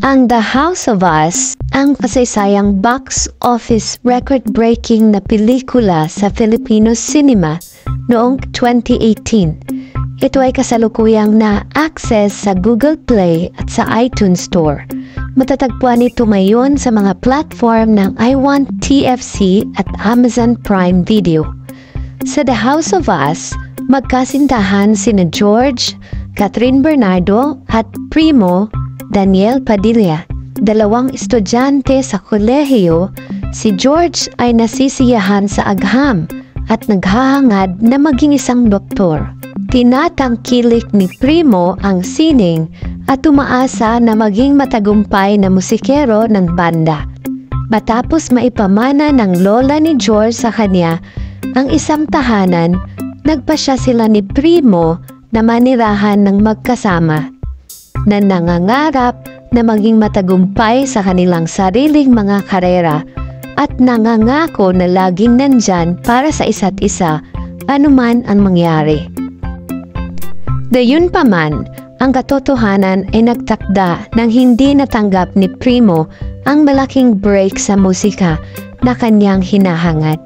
Ang The House of Us, ang kasaysayang box office record-breaking na pelikula sa Filipino cinema noong 2018. Ito ay kasalukuyang na-access sa Google Play at sa iTunes Store. Matatagpuan ito ngayon sa mga platform ng iWantTFC at Amazon Prime Video. Sa The House of Us, magkasintahan sina George, Catherine Bernardo at Primo Daniel Padilla, dalawang estudyante sa kolehiyo. Si George ay nasisiyahan sa agham at naghahangad na maging isang doktor. Tinatangkilik ni Primo ang sining at umaasa na maging matagumpay na musikero ng banda. Matapos maipamana ng lola ni George sa kanya ang isang tahanan, nagpasya sila ni Primo na manirahan ng magkasama, na nangangarap na maging matagumpay sa kanilang sariling mga karera at nangangako na laging nandyan para sa isa't isa anuman ang mangyari. Gayunpaman, ang katotohanan ay nagtakda nang hindi natanggap ni Primo ang malaking break sa musika na kanyang hinahangad.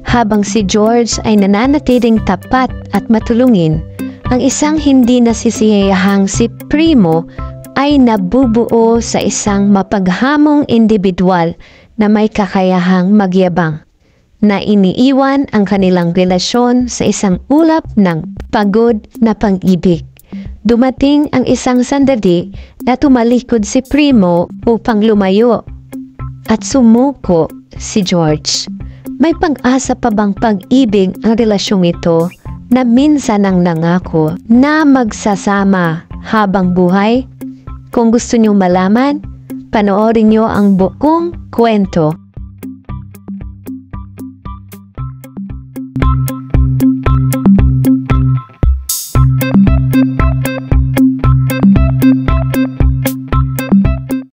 Habang si George ay nananatiling tapat at matulungin, ang isang hindi nasisiyahang si Primo ay nabubuo sa isang mapaghamong individual na may kakayahang magyabang, na iniiwan ang kanilang relasyon sa isang ulap ng pagod na pag-ibig. Dumating ang isang sandali na tumalikod si Primo upang lumayo at sumuko si George. May pag-asa pa bang pag-ibig ang relasyong ito na minsan ang nangako na magsasama habang buhay? Kung gusto niyong malaman, panoorin niyo ang buong kwento.